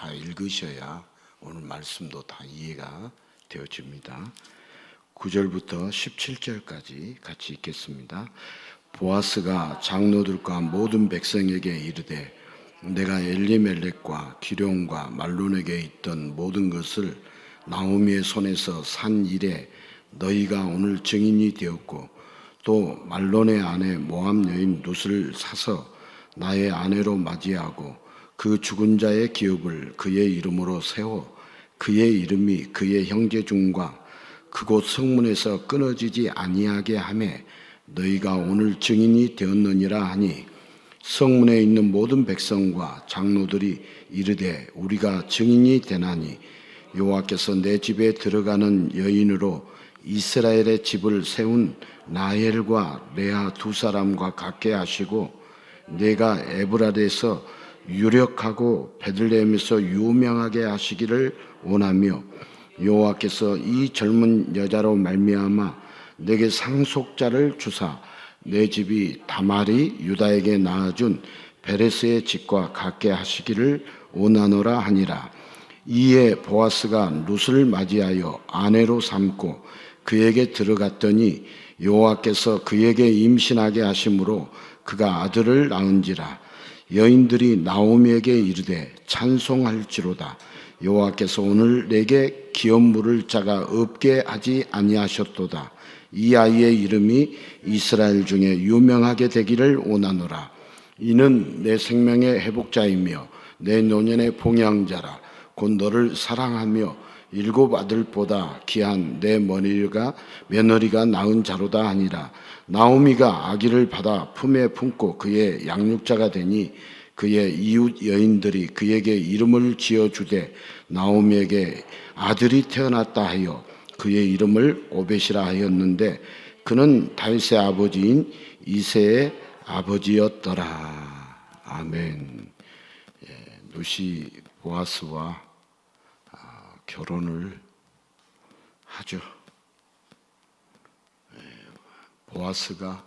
다 읽으셔야 오늘 말씀도 다 이해가 되어집니다. 9절부터 17절까지 같이 읽겠습니다. 보아스가 장로들과 모든 백성에게 이르되 내가 엘리멜렉과 기럯과 말론에게 있던 모든 것을 나오미의 손에서 산 이래 너희가 오늘 증인이 되었고 또 말론의 아내 모압 여인 룻을 사서 나의 아내로 맞이하고 그 죽은 자의 기업을 그의 이름으로 세워 그의 이름이 그의 형제 중과 그곳 성문에서 끊어지지 아니하게 하매 너희가 오늘 증인이 되었느니라 하니 성문에 있는 모든 백성과 장로들이 이르되 우리가 증인이 되나니 여호와께서 내 집에 들어가는 여인으로 이스라엘의 집을 세운 라헬과 레아 두 사람과 같게 하시고 내가 에브라데에서 유력하고 베들레헴에서 유명하게 하시기를 원하며 여호와께서 이 젊은 여자로 말미암아 내게 상속자를 주사 내 집이 다말이 유다에게 낳아준 베레스의 집과 같게 하시기를 원하노라 하니라. 이에 보아스가 룻을 맞이하여 아내로 삼고 그에게 들어갔더니 여호와께서 그에게 임신하게 하심으로 그가 아들을 낳은지라. 여인들이 나오미에게 이르되 찬송할지로다. 여호와께서 오늘 내게 기업 물을 자가 없게 하지 아니하셨도다. 이 아이의 이름이 이스라엘 중에 유명하게 되기를 원하노라. 이는 내 생명의 회복자이며 내 노년의 봉양자라. 곧 너를 사랑하며 일곱 아들보다 귀한 내 며느리가 낳은 자로다 하니라. 나오미가 아기를 받아 품에 품고 그의 양육자가 되니 그의 이웃 여인들이 그에게 이름을 지어주되 나오미에게 아들이 태어났다 하여 그의 이름을 오벳이라 하였는데 그는 다윗의 아버지인 이새의 아버지였더라. 아멘. 룻이 보아스와 결혼을 하죠. 보아스가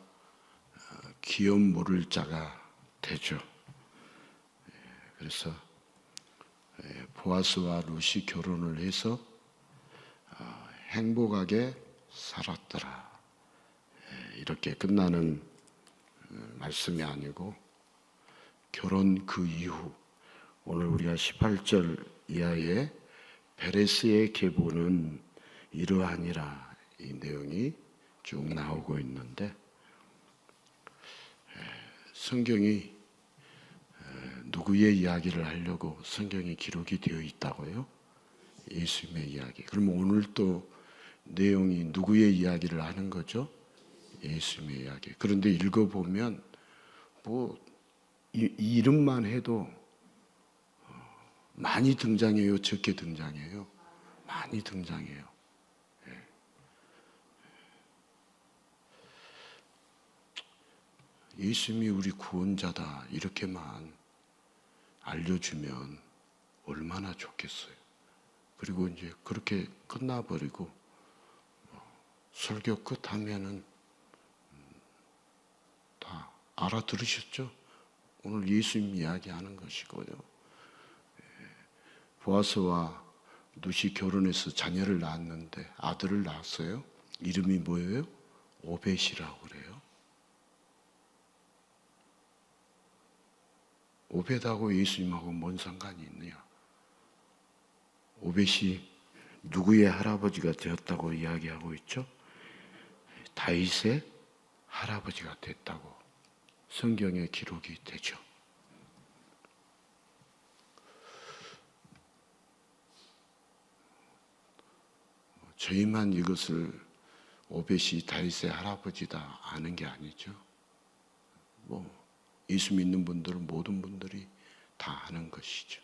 기업 물을 자가 되죠. 그래서 보아스와 룻이 결혼을 해서 행복하게 살았더라. 이렇게 끝나는 말씀이 아니고 결혼 그 이후 오늘 우리가 18절 이하의 베레스의 계보는 이러하니라 이 내용이 쭉 나오고 있는데 성경이 누구의 이야기를 하려고 성경에 기록이 되어 있다고요? 예수님의 이야기. 그럼 오늘 또 내용이 누구의 이야기를 하는 거죠? 예수님의 이야기. 그런데 읽어보면 이름만 해도 많이 등장해요? 적게 등장해요? 많이 등장해요. 예수님이 우리 구원자다 이렇게만 알려주면 얼마나 좋겠어요. 그리고 이제 그렇게 끝나버리고 설교 끝하면은 다 알아들으셨죠? 오늘 예수님 이야기하는 것이고요. 보아스와 룻이 결혼해서 자녀를 낳았는데 아들을 낳았어요. 이름이 뭐예요? 오벳이라고 그래요. 오벳하고 예수님하고 뭔 상관이 있느냐? 오벳이 누구의 할아버지가 되었다고 이야기하고 있죠? 다윗의 할아버지가 됐다고 성경에 기록이 되죠. 저희만 이것을 오벳이 다윗의 할아버지다 아는 게 아니죠. 예수 믿는 분들은 모든 분들이 다 아는 것이죠.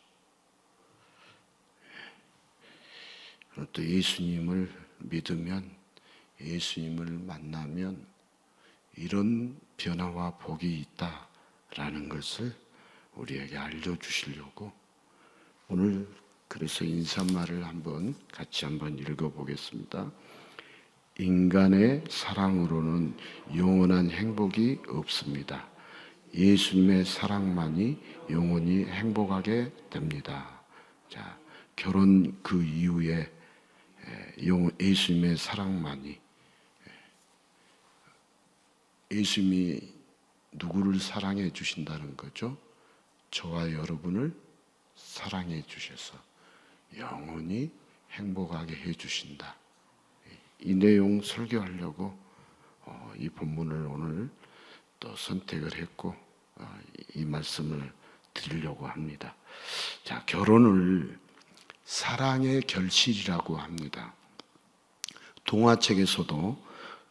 그리고 또 예수님을 믿으면 예수님을 만나면 이런 변화와 복이 있다라는 것을 우리에게 알려주시려고 오늘 그래서 인사말을 같이 한번 읽어보겠습니다. 인간의 사랑으로는 영원한 행복이 없습니다. 예수님의 사랑만이 영원히 행복하게 됩니다. 자, 결혼 그 이후에 예수님의 사랑만이, 예수님이 누구를 사랑해 주신다는 거죠? 저와 여러분을 사랑해 주셔서 영원히 행복하게 해 주신다. 이 내용 설교하려고 이 본문을 오늘 또 선택을 했고 이 말씀을 드리려고 합니다. 자, 결혼을 사랑의 결실이라고 합니다. 동화책에서도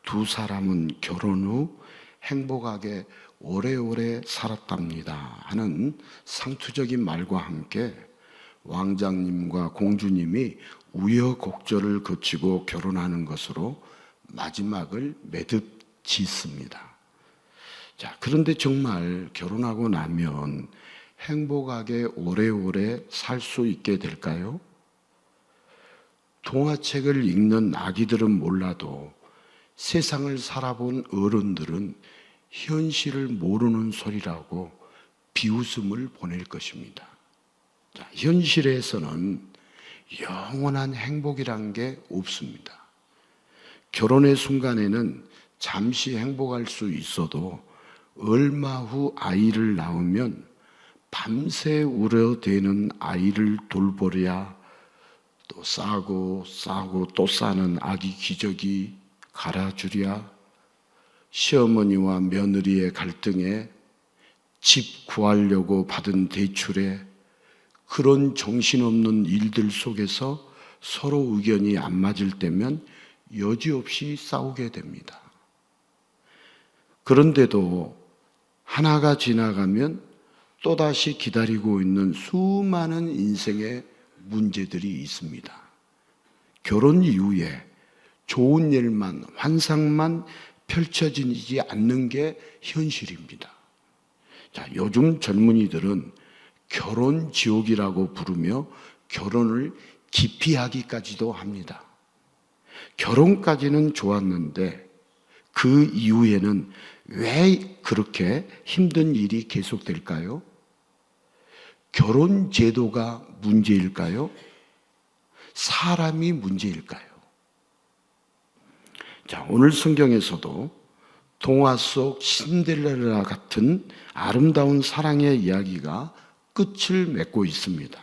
두 사람은 결혼 후 행복하게 오래오래 살았답니다 하는 상투적인 말과 함께 왕자님과 공주님이 우여곡절을 거치고 결혼하는 것으로 마지막을 매듭 짓습니다. 자, 그런데 정말 결혼하고 나면 행복하게 오래오래 살 수 있게 될까요? 동화책을 읽는 아기들은 몰라도 세상을 살아본 어른들은 현실을 모르는 소리라고 비웃음을 보낼 것입니다. 자, 현실에서는 영원한 행복이란 게 없습니다. 결혼의 순간에는 잠시 행복할 수 있어도 얼마 후 아이를 낳으면 밤새 울어대는 아이를 돌보랴, 또 싸고 또 싸는 아기 기저귀 갈아주랴, 시어머니와 며느리의 갈등에 집 구하려고 받은 대출에 그런 정신없는 일들 속에서 서로 의견이 안 맞을 때면 여지없이 싸우게 됩니다. 그런데도 하나가 지나가면 또다시 기다리고 있는 수많은 인생의 문제들이 있습니다. 결혼 이후에 좋은 일만, 환상만 펼쳐지지 않는 게 현실입니다. 자, 요즘 젊은이들은 결혼 지옥이라고 부르며 결혼을 기피하기까지도 합니다. 결혼까지는 좋았는데 그 이후에는 왜 그렇게 힘든 일이 계속될까요? 결혼 제도가 문제일까요? 사람이 문제일까요? 자, 오늘 성경에서도 동화 속 신데렐라 같은 아름다운 사랑의 이야기가 끝을 맺고 있습니다.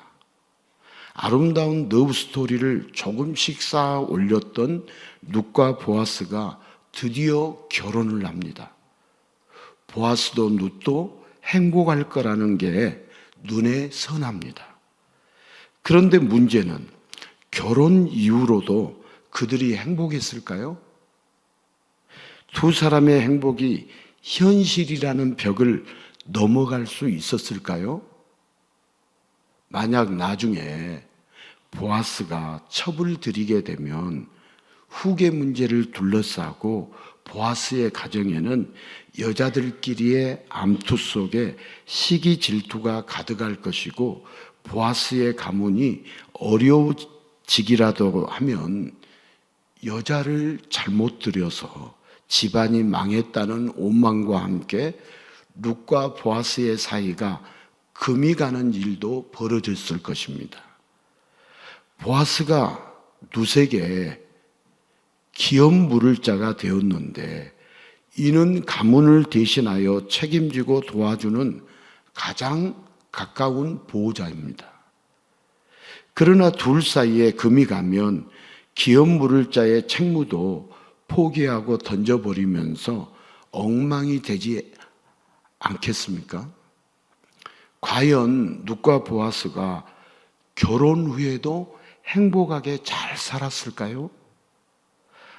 아름다운 러브 스토리를 조금씩 쌓아 올렸던 룻과 보아스가 드디어 결혼을 합니다. 보아스도 룻도 행복할 거라는 게 눈에 선합니다. 그런데 문제는 결혼 이후로도 그들이 행복했을까요? 두 사람의 행복이 현실이라는 벽을 넘어갈 수 있었을까요? 만약 나중에 보아스가 첩을 들이게 되면 후계 문제를 둘러싸고 보아스의 가정에는 여자들끼리의 암투 속에 시기 질투가 가득할 것이고 보아스의 가문이 어려워지기라도 하면 여자를 잘못 들여서 집안이 망했다는 오만과 함께 룻과 보아스의 사이가 금이 가는 일도 벌어졌을 것입니다. 보아스가 룻에게 기업 물을 자가 되었는데 이는 가문을 대신하여 책임지고 도와주는 가장 가까운 보호자입니다. 그러나 둘 사이에 금이 가면 기업 물을 자의 책무도 포기하고 던져버리면서 엉망이 되지 않겠습니까? 과연 룻과 보아스가 결혼 후에도 행복하게 잘 살았을까요?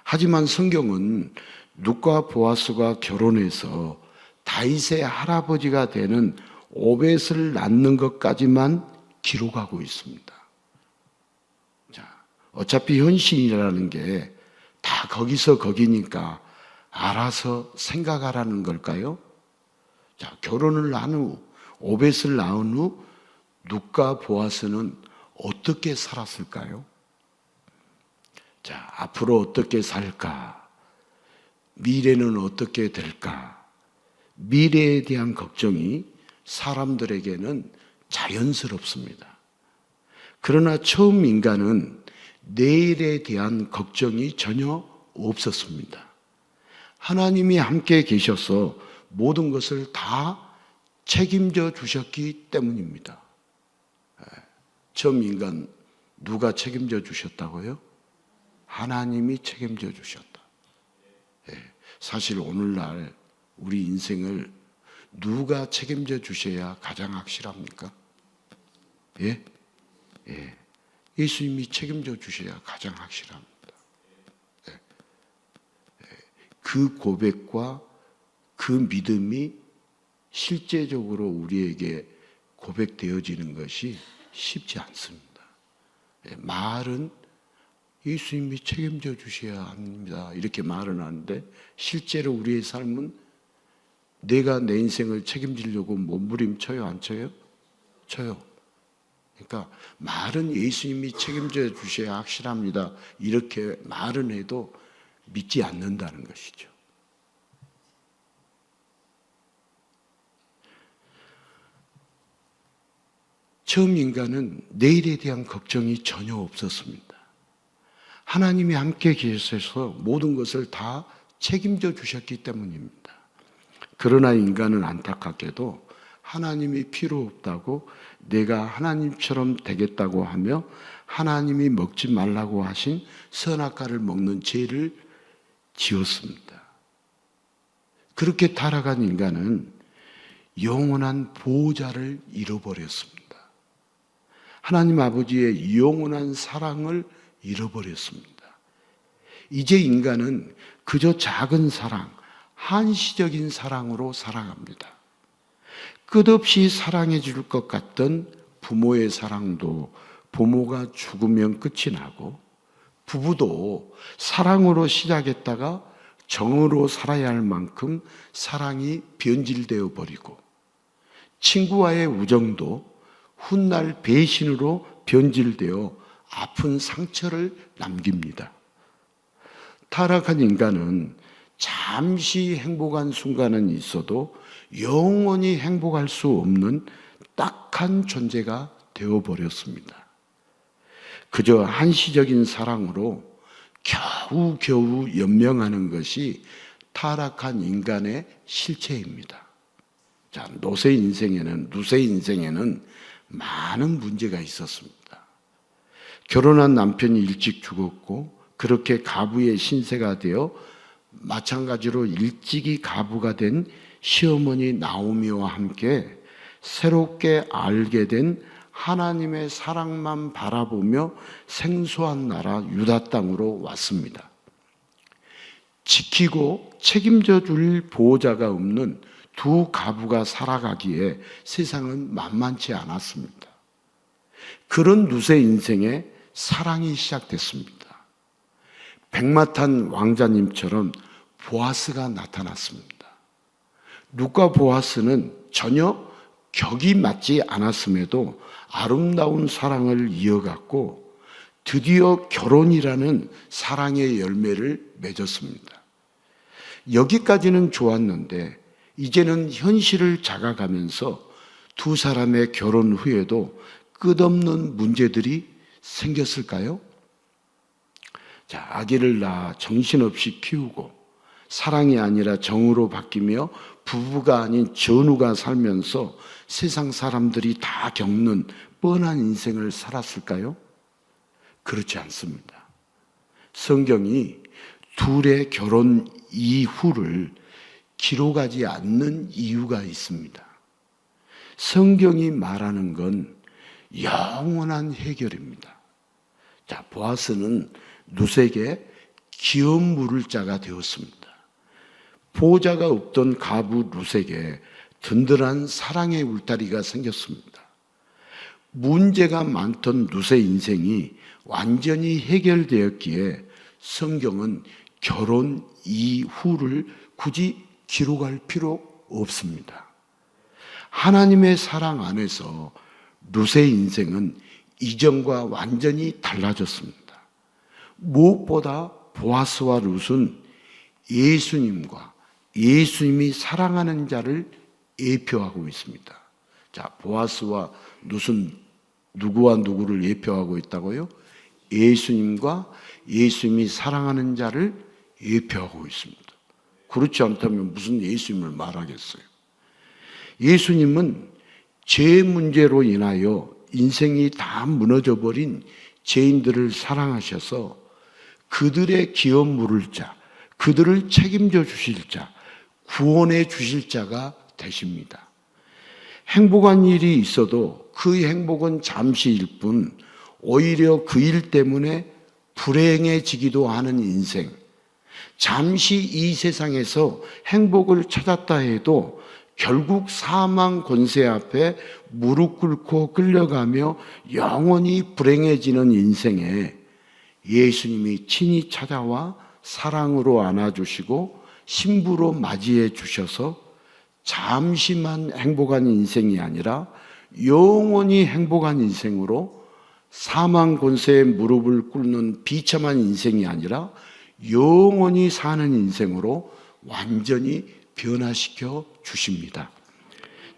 하지만 성경은 룻과 보아스가 결혼해서 다윗의 할아버지가 되는 오벳을 낳는 것까지만 기록하고 있습니다. 자, 어차피 현실이라는 게 다 거기서 거기니까 알아서 생각하라는 걸까요? 자, 결혼을 한 후, 오벳을 낳은 후 룻과 보아스는 어떻게 살았을까요? 자, 앞으로 어떻게 살까? 미래는 어떻게 될까? 미래에 대한 걱정이 사람들에게는 자연스럽습니다. 그러나 처음 인간은 내일에 대한 걱정이 전혀 없었습니다. 하나님이 함께 계셔서 모든 것을 다 책임져 주셨기 때문입니다. 처음 인간 누가 책임져 주셨다고요? 하나님이 책임져 주셨다. 사실 오늘날 우리 인생을 누가 책임져 주셔야 가장 확실합니까? 예? 예수님이 책임져 주셔야 가장 확실합니다. 그 고백과 그 믿음이 실제적으로 우리에게 고백되어지는 것이 쉽지 않습니다. 말은 예수님이 책임져 주셔야 합니다. 이렇게 말은 하는데 실제로 우리의 삶은 내가 내 인생을 책임지려고 몸부림쳐요, 안 쳐요? 쳐요. 그러니까 말은 예수님이 책임져 주셔야 확실합니다. 이렇게 말은 해도 믿지 않는다는 것이죠. 처음 인간은 내일에 대한 걱정이 전혀 없었습니다. 하나님이 함께 계셔서 모든 것을 다 책임져 주셨기 때문입니다. 그러나 인간은 안타깝게도 하나님이 필요 없다고 내가 하나님처럼 되겠다고 하며 하나님이 먹지 말라고 하신 선악과를 먹는 죄를 지었습니다. 그렇게 타락한 인간은 영원한 보호자를 잃어버렸습니다. 하나님 아버지의 영원한 사랑을 잃어버렸습니다. 이제 인간은 그저 작은 사랑, 한시적인 사랑으로 살아갑니다. 끝없이 사랑해 줄 것 같던 부모의 사랑도 부모가 죽으면 끝이 나고, 부부도 사랑으로 시작했다가 정으로 살아야 할 만큼 사랑이 변질되어 버리고, 친구와의 우정도 훗날 배신으로 변질되어 아픈 상처를 남깁니다. 타락한 인간은 잠시 행복한 순간은 있어도 영원히 행복할 수 없는 딱한 존재가 되어버렸습니다. 그저 한시적인 사랑으로 겨우겨우 연명하는 것이 타락한 인간의 실체입니다. 자, 누세 인생에는 많은 문제가 있었습니다. 결혼한 남편이 일찍 죽었고, 그렇게 가부의 신세가 되어 마찬가지로 일찍이 가부가 된 시어머니 나오미와 함께 새롭게 알게 된 하나님의 사랑만 바라보며 생소한 나라 유다 땅으로 왔습니다. 지키고 책임져 줄 보호자가 없는 두 가부가 살아가기에 세상은 만만치 않았습니다. 그런 누세 인생에 사랑이 시작됐습니다. 백마탄 왕자님처럼 보아스가 나타났습니다. 룻과 보아스는 전혀 격이 맞지 않았음에도 아름다운 사랑을 이어갔고 드디어 결혼이라는 사랑의 열매를 맺었습니다. 여기까지는 좋았는데 이제는 현실을 작아가면서 두 사람의 결혼 후에도 끝없는 문제들이 생겼을까요? 자, 아기를 낳아 정신없이 키우고 사랑이 아니라 정으로 바뀌며 부부가 아닌 전우가 살면서 세상 사람들이 다 겪는 뻔한 인생을 살았을까요? 그렇지 않습니다. 성경이 둘의 결혼 이후를 기록하지 않는 이유가 있습니다. 성경이 말하는 건 영원한 해결입니다. 자, 보아스는 룻에게 기업 물을 자가 되었습니다. 보호자가 없던 가부 룻에게 든든한 사랑의 울타리가 생겼습니다. 문제가 많던 룻의 인생이 완전히 해결되었기에 성경은 결혼 이후를 굳이 기록할 필요 없습니다. 하나님의 사랑 안에서 룻의 인생은 이전과 완전히 달라졌습니다. 무엇보다 보아스와 룻은 예수님과 예수님이 사랑하는 자를 예표하고 있습니다. 자, 보아스와 룻은 누구와 누구를 예표하고 있다고요? 예수님과 예수님이 사랑하는 자를 예표하고 있습니다. 그렇지 않다면 무슨 예수님을 말하겠어요? 예수님은 죄 문제로 인하여 인생이 다 무너져 버린 죄인들을 사랑하셔서 그들의 기업 물을 자, 그들을 책임져 주실 자, 구원해 주실 자가 되십니다. 행복한 일이 있어도 그 행복은 잠시일 뿐 오히려 그 일 때문에 불행해지기도 하는 인생, 잠시 이 세상에서 행복을 찾았다 해도 결국 사망 권세 앞에 무릎 꿇고 끌려가며 영원히 불행해지는 인생에 예수님이 친히 찾아와 사랑으로 안아주시고 신부로 맞이해 주셔서 잠시만 행복한 인생이 아니라 영원히 행복한 인생으로 사망 권세에 무릎을 꿇는 비참한 인생이 아니라 영원히 사는 인생으로 완전히 변화시켜 주십니다.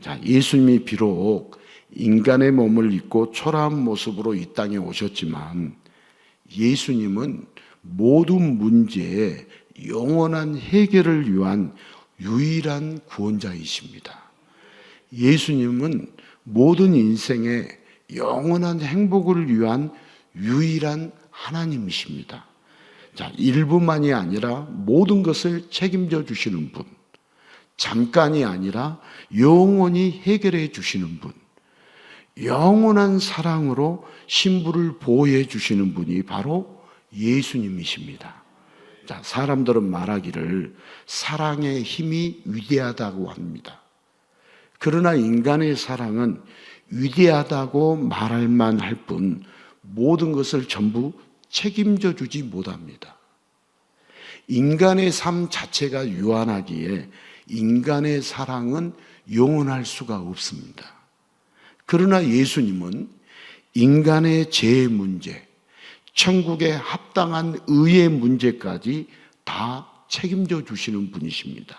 자, 예수님이 비록 인간의 몸을 입고 초라한 모습으로 이 땅에 오셨지만 예수님은 모든 문제에 영원한 해결을 위한 유일한 구원자이십니다. 예수님은 모든 인생에 영원한 행복을 위한 유일한 하나님이십니다. 자, 일부만이 아니라 모든 것을 책임져 주시는 분, 잠깐이 아니라 영원히 해결해 주시는 분, 영원한 사랑으로 신부를 보호해 주시는 분이 바로 예수님이십니다. 자, 사람들은 말하기를 사랑의 힘이 위대하다고 합니다. 그러나 인간의 사랑은 위대하다고 말할 만할 뿐 모든 것을 전부 책임져 주지 못합니다. 인간의 삶 자체가 유한하기에 인간의 사랑은 영원할 수가 없습니다. 그러나 예수님은 인간의 죄의 문제, 천국에 합당한 의의 문제까지 다 책임져 주시는 분이십니다.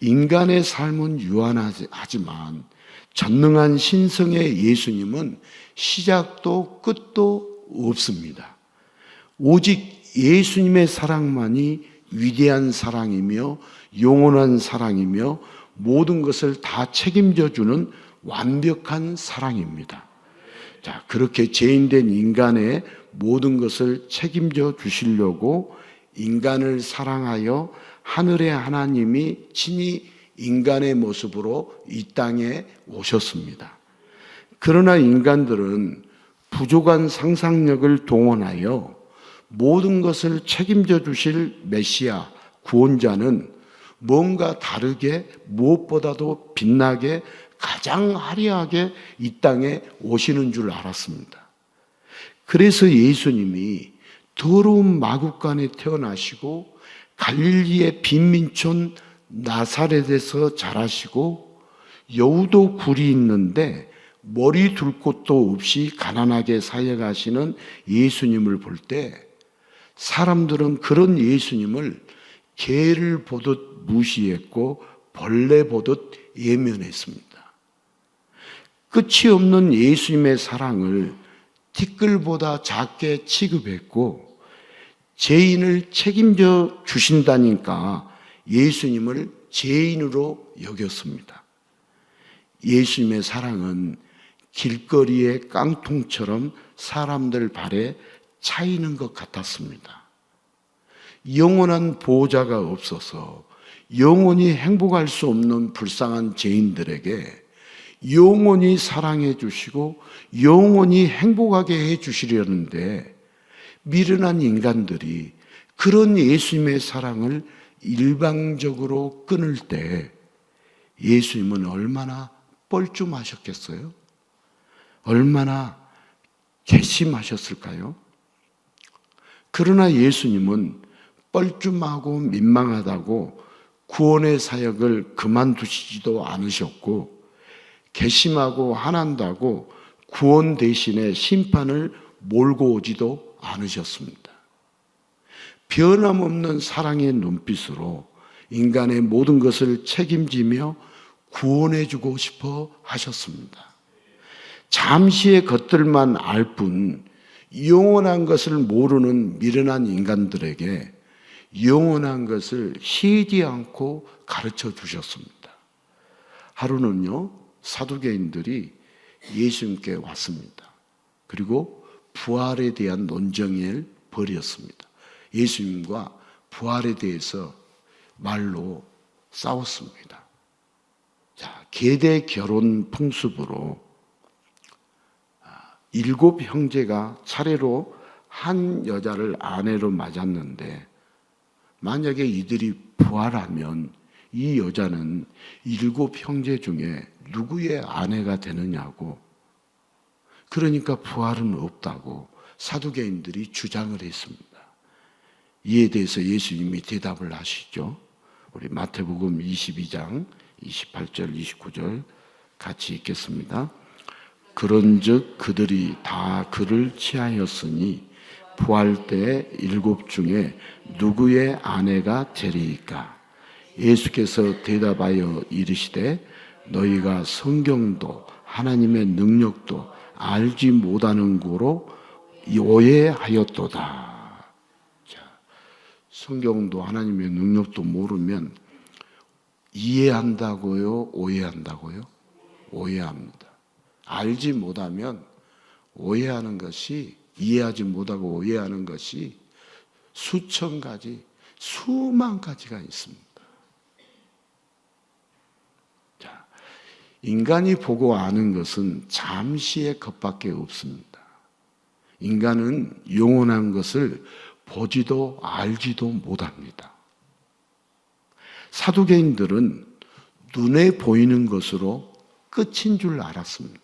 인간의 삶은 유한하지만 전능한 신성의 예수님은 시작도 끝도 없습니다. 오직 예수님의 사랑만이 위대한 사랑이며 영원한 사랑이며 모든 것을 다 책임져 주는 완벽한 사랑입니다. 자, 그렇게 죄인된 인간의 모든 것을 책임져 주시려고 인간을 사랑하여 하늘의 하나님이 친히 인간의 모습으로 이 땅에 오셨습니다. 그러나 인간들은 부족한 상상력을 동원하여 모든 것을 책임져 주실 메시아, 구원자는 뭔가 다르게 무엇보다도 빛나게 가장 화려하게 이 땅에 오시는 줄 알았습니다. 그래서 예수님이 더러운 마국간에 태어나시고 갈릴리의 빈민촌 나사렛에서 자라시고 여우도 굴이 있는데 머리 둘 곳도 없이 가난하게 살아가시는 예수님을 볼 때 사람들은 그런 예수님을 개를 보듯 무시했고 벌레 보듯 예면했습니다. 끝이 없는 예수님의 사랑을 티끌보다 작게 취급했고 죄인을 책임져 주신다니까 예수님을 죄인으로 여겼습니다. 예수님의 사랑은 길거리의 깡통처럼 사람들 발에 차이는 것 같았습니다. 영원한 보호자가 없어서 영원히 행복할 수 없는 불쌍한 죄인들에게 영원히 사랑해 주시고 영원히 행복하게 해 주시려는데 미련한 인간들이 그런 예수님의 사랑을 일방적으로 끊을 때 예수님은 얼마나 뻘쭘하셨겠어요? 얼마나 괘씸하셨을까요? 그러나 예수님은 뻘쭘하고 민망하다고 구원의 사역을 그만두시지도 않으셨고 괘씸하고 화난다고 구원 대신에 심판을 몰고 오지도 않으셨습니다. 변함없는 사랑의 눈빛으로 인간의 모든 것을 책임지며 구원해주고 싶어 하셨습니다. 잠시의 것들만 알 뿐 영원한 것을 모르는 미련한 인간들에게 영원한 것을 희지 않고 가르쳐 주셨습니다. 하루는요, 사두개인들이 예수님께 왔습니다. 그리고 부활에 대한 논쟁을 벌였습니다. 예수님과 부활에 대해서 말로 싸웠습니다. 자, 계대 결혼 풍습으로 7 형제가 차례로 한 여자를 아내로 맞았는데, 만약에 이들이 부활하면 이 여자는 7 형제 중에 누구의 아내가 되느냐고, 그러니까 부활은 없다고 사두개인들이 주장을 했습니다. 이에 대해서 예수님이 대답을 하시죠. 우리 마태복음 22장 28절 29절 같이 읽겠습니다. 그런즉 그들이 다 그를 취하였으니 부활 때 7 중에 누구의 아내가 되리이까? 예수께서 대답하여 이르시되 너희가 성경도 하나님의 능력도 알지 못하는 고로 오해하였도다. 자, 성경도 하나님의 능력도 모르면 이해한다고요? 오해한다고요? 오해합니다. 알지 못하면 오해하는 것이, 이해하지 못하고 오해하는 것이 수천 가지, 수만 가지가 있습니다. 자, 인간이 보고 아는 것은 잠시의 것밖에 없습니다. 인간은 영원한 것을 보지도 알지도 못합니다. 사두개인들은 눈에 보이는 것으로 끝인 줄 알았습니다.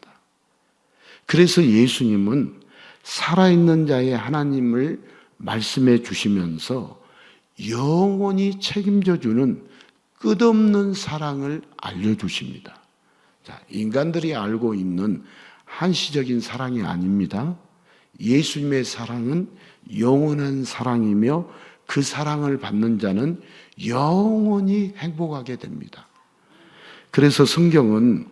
그래서 예수님은 살아있는 자의 하나님을 말씀해 주시면서 영원히 책임져 주는 끝없는 사랑을 알려주십니다. 자, 인간들이 알고 있는 한시적인 사랑이 아닙니다. 예수님의 사랑은 영원한 사랑이며 그 사랑을 받는 자는 영원히 행복하게 됩니다. 그래서 성경은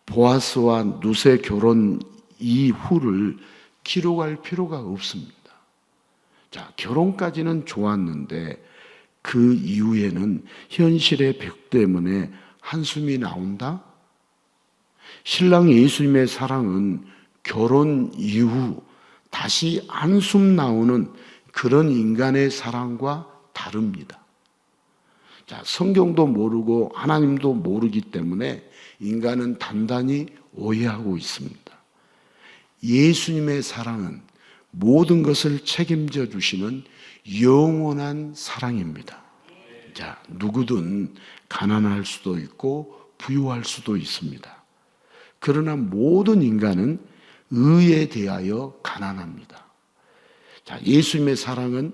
보아스와 룻의 결혼 이후를 기록할 필요가 없습니다. 자, 결혼까지는 좋았는데 그 이후에는 현실의 벽 때문에 한숨이 나온다? 신랑 예수님의 사랑은 결혼 이후 다시 한숨 나오는 그런 인간의 사랑과 다릅니다. 자, 성경도 모르고 하나님도 모르기 때문에 인간은 단단히 오해하고 있습니다. 예수님의 사랑은 모든 것을 책임져 주시는 영원한 사랑입니다. 자, 누구든 가난할 수도 있고 부유할 수도 있습니다. 그러나 모든 인간은 의에 대하여 가난합니다. 자, 예수님의 사랑은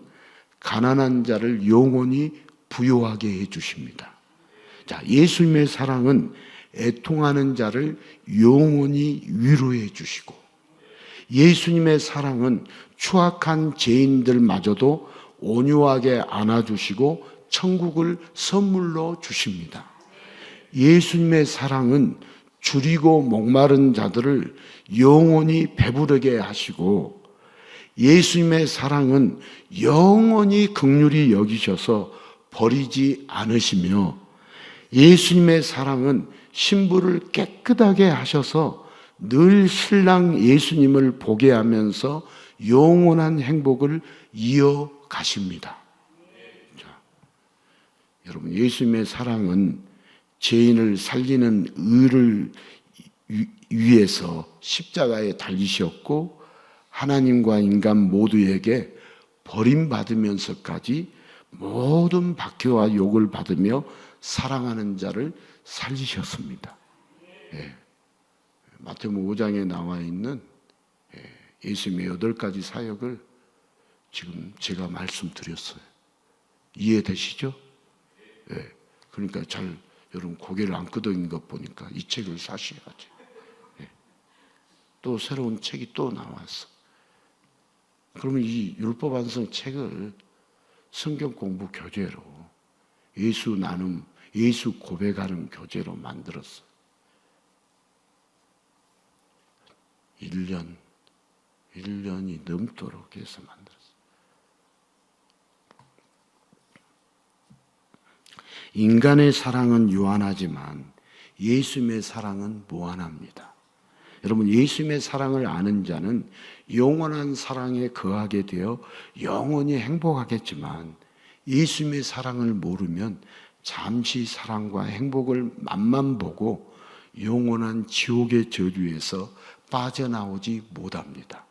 가난한 자를 영원히 부유하게 해주십니다. 자, 예수님의 사랑은 애통하는 자를 영원히 위로해 주시고, 예수님의 사랑은 추악한 죄인들마저도 온유하게 안아주시고 천국을 선물로 주십니다. 예수님의 사랑은 줄이고 목마른 자들을 영원히 배부르게 하시고, 예수님의 사랑은 영원히 긍휼히 여기셔서 버리지 않으시며, 예수님의 사랑은 신부를 깨끗하게 하셔서 늘 신랑 예수님을 보게 하면서 영원한 행복을 이어가십니다. 자, 여러분, 예수님의 사랑은 죄인을 살리는 의를 위해서 십자가에 달리셨고, 하나님과 인간 모두에게 버림받으면서까지 모든 박해와 욕을 받으며 사랑하는 자를 살리셨습니다. 예. 마태복음 5장에 나와 있는 예수님의 8가지 사역을 지금 제가 말씀드렸어요. 이해되시죠? 예. 그러니까 잘 여러분 고개를 안 끄덕이는 것 보니까 이 책을 사셔야지. 예. 또 새로운 책이 또 나왔어. 그러면 이 율법 완성 책을 성경 공부 교재로, 예수 나눔, 예수 고백하는 교재로 만들었어. 1년이 넘도록 해서 만들었어요. 인간의 사랑은 유한하지만 예수님의 사랑은 무한합니다. 여러분, 예수님의 사랑을 아는 자는 영원한 사랑에 거하게 되어 영원히 행복하겠지만, 예수님의 사랑을 모르면 잠시 사랑과 행복을 맛만 보고 영원한 지옥의 저주에서 빠져나오지 못합니다.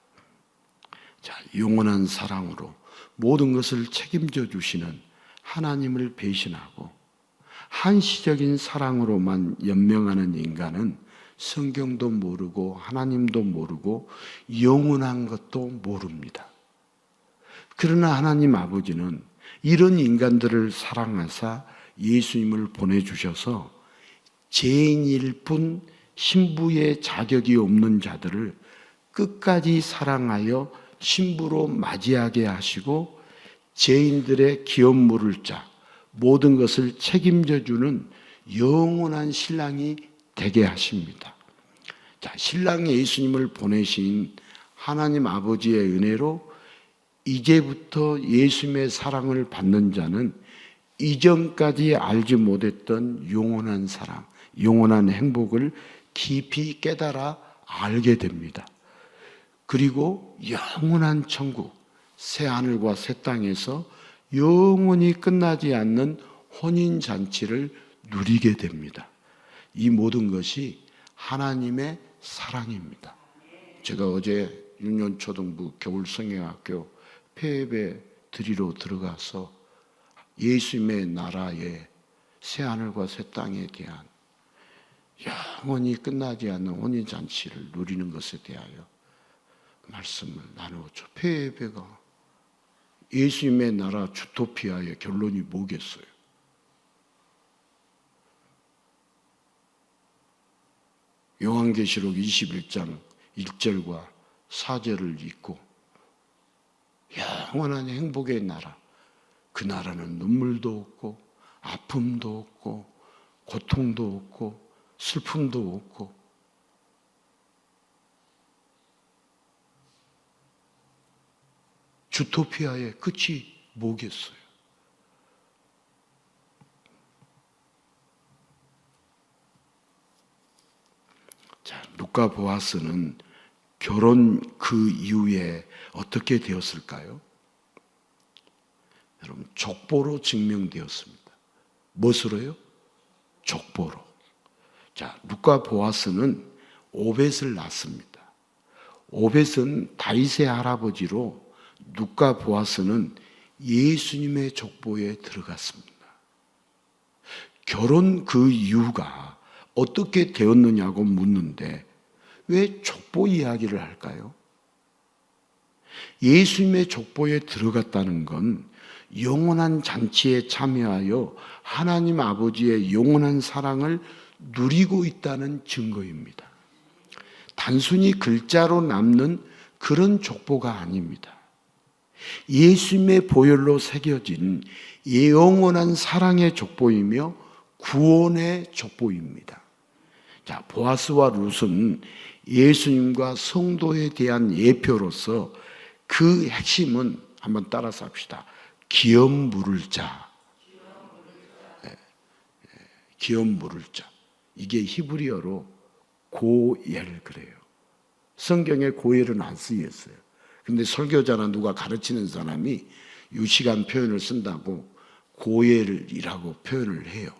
자, 영원한 사랑으로 모든 것을 책임져 주시는 하나님을 배신하고 한시적인 사랑으로만 연명하는 인간은 성경도 모르고 하나님도 모르고 영원한 것도 모릅니다. 그러나 하나님 아버지는 이런 인간들을 사랑하사 예수님을 보내주셔서 죄인일 뿐 신부의 자격이 없는 자들을 끝까지 사랑하여 신부로 맞이하게 하시고 죄인들의 기업 물을 자, 모든 것을 책임져 주는 영원한 신랑이 되게 하십니다. 자, 신랑 예수님을 보내신 하나님 아버지의 은혜로 이제부터 예수님의 사랑을 받는 자는 이전까지 알지 못했던 영원한 사랑, 영원한 행복을 깊이 깨달아 알게 됩니다. 그리고 영원한 천국, 새 하늘과 새 땅에서 영원히 끝나지 않는 혼인잔치를 누리게 됩니다. 이 모든 것이 하나님의 사랑입니다. 제가 어제 윤년초등부 겨울성경학교 폐예배 드리러 들어가서 예수님의 나라의 새 하늘과 새 땅에 대한 영원히 끝나지 않는 혼인잔치를 누리는 것에 대하여 말씀을 나누었죠. 폐예배가 예수님의 나라 주토피아의 결론이 뭐겠어요? 요한계시록 21장 1절과 4절을 읽고 영원한 행복의 나라, 그 나라는 눈물도 없고 아픔도 없고 고통도 없고 슬픔도 없고 주토피아의 끝이 뭐겠어요? 자, 루카 보아스는 결혼 그 이후에 어떻게 되었을까요? 여러분, 족보로 증명되었습니다. 무엇으로요? 족보로. 자, 루카 보아스는 오벳을 낳습니다. 오벳은 다윗의 할아버지로 루카 보아스는 예수님의 족보에 들어갔습니다. 결혼 그 이유가 어떻게 되었느냐고 묻는데 왜 족보 이야기를 할까요? 예수님의 족보에 들어갔다는 건 영원한 잔치에 참여하여 하나님 아버지의 영원한 사랑을 누리고 있다는 증거입니다. 단순히 글자로 남는 그런 족보가 아닙니다. 예수님의 보혈로 새겨진 영원한 사랑의 족보이며 구원의 족보입니다. 자, 보아스와 룻은 예수님과 성도에 대한 예표로서 그 핵심은 한번 따라서 합시다. 기업 물을 자. 기업 물을 자. 이게 히브리어로 고엘 그래요. 성경에 고엘은 안 쓰였어요. 근데 설교자나 누가 가르치는 사람이 유식한 표현을 쓴다고 고엘이라고 표현을 해요.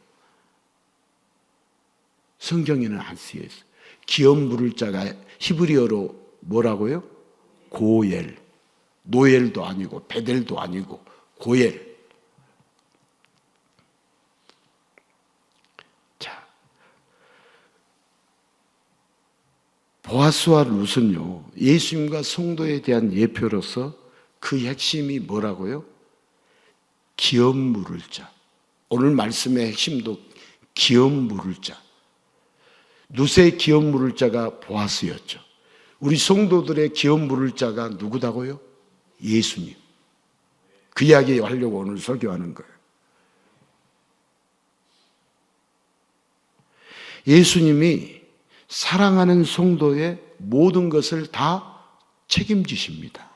성경에는 안 쓰여있어요. 기업 물을 자가 히브리어로 뭐라고요? 고엘. 노엘도 아니고 베델도 아니고 고엘. 자, 보아스와 룻은요, 예수님과 성도에 대한 예표로서 그 핵심이 뭐라고요? 기업 물을 자. 오늘 말씀의 핵심도 기업 물을 자. 룻의 기업 물을 자가 보아스였죠. 우리 성도들의 기업 물을 자가 누구다고요? 예수님. 그 이야기 하려고 오늘 설교하는 거예요. 예수님이 사랑하는 성도의 모든 것을 다 책임지십니다.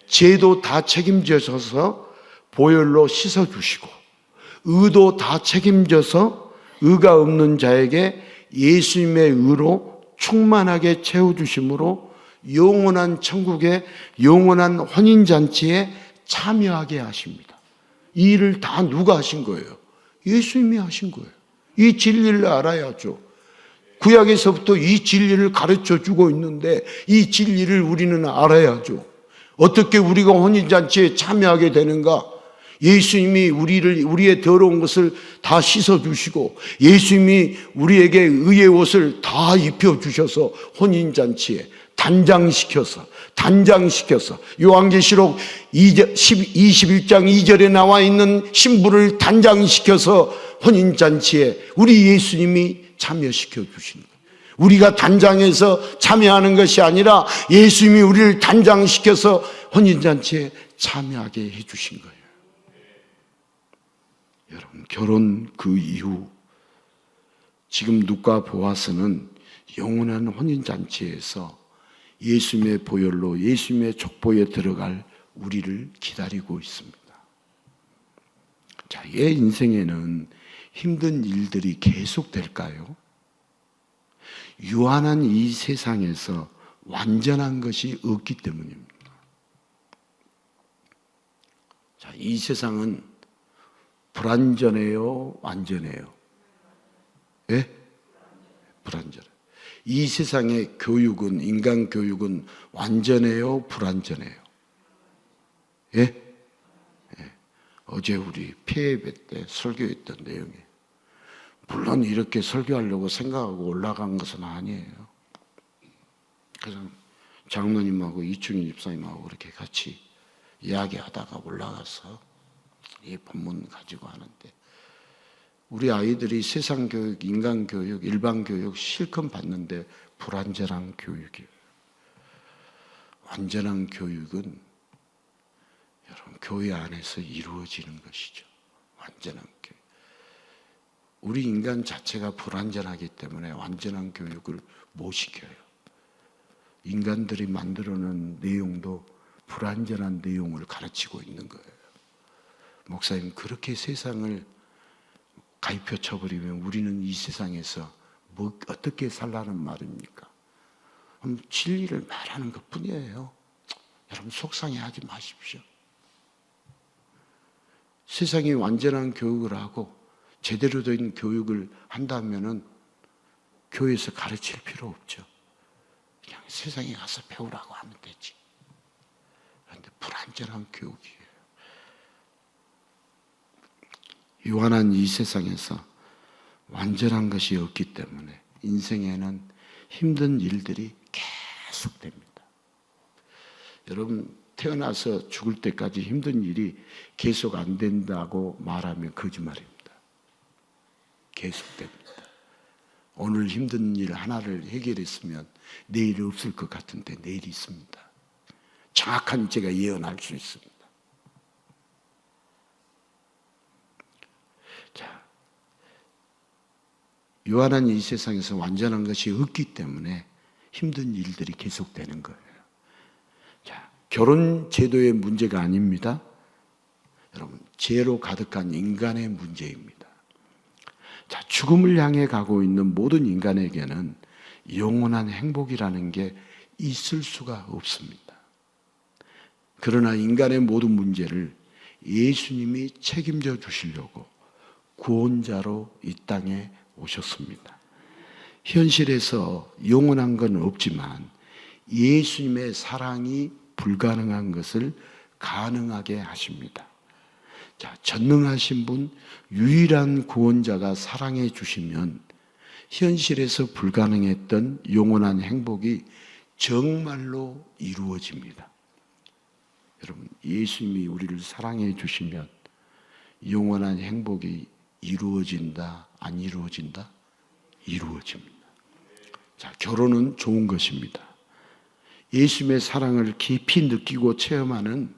죄도 다 책임져서 보혈로 씻어주시고, 의도 다 책임져서 의가 없는 자에게 예수님의 의로 충만하게 채워주심으로 영원한 천국의 영원한 혼인잔치에 참여하게 하십니다. 이 일을 다 누가 하신 거예요? 예수님이 하신 거예요. 이 진리를 알아야죠. 구약에서부터 이 진리를 가르쳐 주고 있는데 이 진리를 우리는 알아야죠. 어떻게 우리가 혼인잔치에 참여하게 되는가? 예수님이 우리의 더러운 것을 다 씻어주시고, 예수님이 우리에게 의의 옷을 다 입혀주셔서 혼인잔치에 단장시켜서 요한계시록 21장 2절에 나와 있는 신부를 단장시켜서 혼인잔치에 우리 예수님이 참여시켜 주신 거예요. 우리가 단장해서 참여하는 것이 아니라 예수님이 우리를 단장시켜서 혼인잔치에 참여하게 해주신 거예요. 여러분, 결혼 그 이후 지금 룻과 보아스는 영원한 혼인잔치에서 예수님의 보혈로 예수님의 족보에 들어갈 우리를 기다리고 있습니다. 자, 얘 인생에는 힘든 일들이 계속될까요? 유한한 이 세상에서 완전한 것이 없기 때문입니다. 자, 이 세상은 불완전해요, 완전해요? 예? 불완전해요. 이 세상의 교육은, 인간 교육은 완전해요, 불완전해요? 예? 예. 어제 우리 폐예배 때 설교했던 내용이에요. 물론 이렇게 설교하려고 생각하고 올라간 것은 아니에요. 그래서 장로님하고 이충희 집사님하고 그렇게 같이 이야기하다가 올라가서 이 본문 가지고 하는데, 우리 아이들이 세상 교육, 인간 교육, 일반 교육 실컷 받는데 불완전한 교육이에요. 완전한 교육은 여러분 교회 안에서 이루어지는 것이죠. 완전한 교육. 우리 인간 자체가 불완전하기 때문에 완전한 교육을 못 시켜요. 인간들이 만들어놓은 내용도 불완전한 내용을 가르치고 있는 거예요. 목사님, 그렇게 세상을 가입혀 쳐버리면 우리는 이 세상에서 어떻게 살라는 말입니까? 진리를 말하는 것 뿐이에요. 여러분, 속상해하지 마십시오. 세상이 완전한 교육을 하고 제대로 된 교육을 한다면은 교회에서 가르칠 필요 없죠. 그냥 세상에 가서 배우라고 하면 되지. 그런데 불완전한 교육이에요. 유한한 이 세상에서 완전한 것이 없기 때문에 인생에는 힘든 일들이 계속됩니다. 여러분, 태어나서 죽을 때까지 힘든 일이 계속 안 된다고 말하면 거짓말입니다. 계속됩니다. 오늘 힘든 일 하나를 해결했으면 내일 없을 것 같은데 내일이 있습니다. 정확한 제가 예언할 수 있습니다. 자, 유한한 이 세상에서 완전한 것이 없기 때문에 힘든 일들이 계속되는 거예요. 자, 결혼 제도의 문제가 아닙니다. 여러분, 죄로 가득한 인간의 문제입니다. 자, 죽음을 향해 가고 있는 모든 인간에게는 영원한 행복이라는 게 있을 수가 없습니다. 그러나 인간의 모든 문제를 예수님이 책임져 주시려고 구원자로 이 땅에 오셨습니다. 현실에서 영원한 건 없지만 예수님의 사랑이 불가능한 것을 가능하게 하십니다. 자, 전능하신 분, 유일한 구원자가 사랑해 주시면 현실에서 불가능했던 영원한 행복이 정말로 이루어집니다. 여러분, 예수님이 우리를 사랑해 주시면 영원한 행복이 이루어진다, 안 이루어진다? 이루어집니다. 자, 결혼은 좋은 것입니다. 예수님의 사랑을 깊이 느끼고 체험하는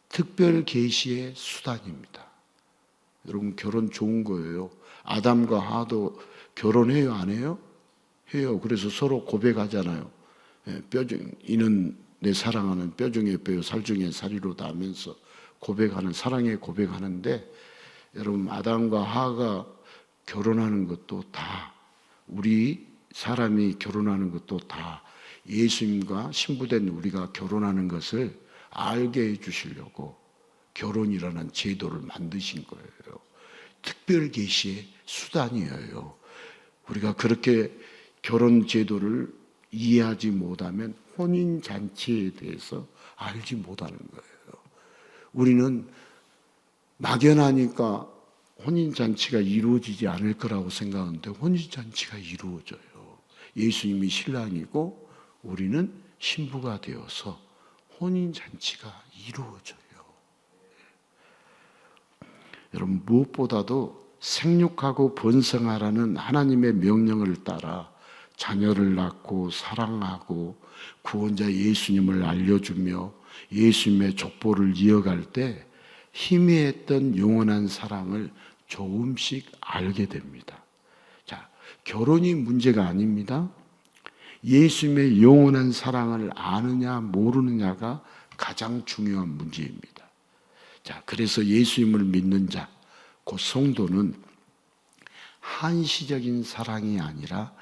특별 계시의 수단입니다. 여러분, 결혼 좋은 거예요. 아담과 하와도 결혼해요, 안 해요? 해요. 그래서 서로 고백하잖아요. 이는 내 사랑하는 뼈 중에 뼈요 살 중에 살이로다 하면서 고백하는, 사랑의 고백하는데, 여러분 아담과 하와가 결혼하는 것도 다, 우리 사람이 결혼하는 것도 다 예수님과 신부된 우리가 결혼하는 것을 알게 해 주시려고 결혼이라는 제도를 만드신 거예요. 특별 계시의 수단이에요. 우리가 그렇게 결혼 제도를 이해하지 못하면 혼인 잔치에 대해서 알지 못하는 거예요. 우리는 막연하니까 혼인 잔치가 이루어지지 않을 거라고 생각하는데 혼인 잔치가 이루어져요. 예수님이 신랑이고 우리는 신부가 되어서 혼인 잔치가 이루어져요. 여러분, 무엇보다도 생육하고 번성하라는 하나님의 명령을 따라 자녀를 낳고 사랑하고 구원자 예수님을 알려주며 예수님의 족보를 이어갈 때 희미했던 영원한 사랑을 조금씩 알게 됩니다. 자, 결혼이 문제가 아닙니다. 예수님의 영원한 사랑을 아느냐 모르느냐가 가장 중요한 문제입니다. 자, 그래서 예수님을 믿는 자, 그 성도는 한시적인 사랑이 아니라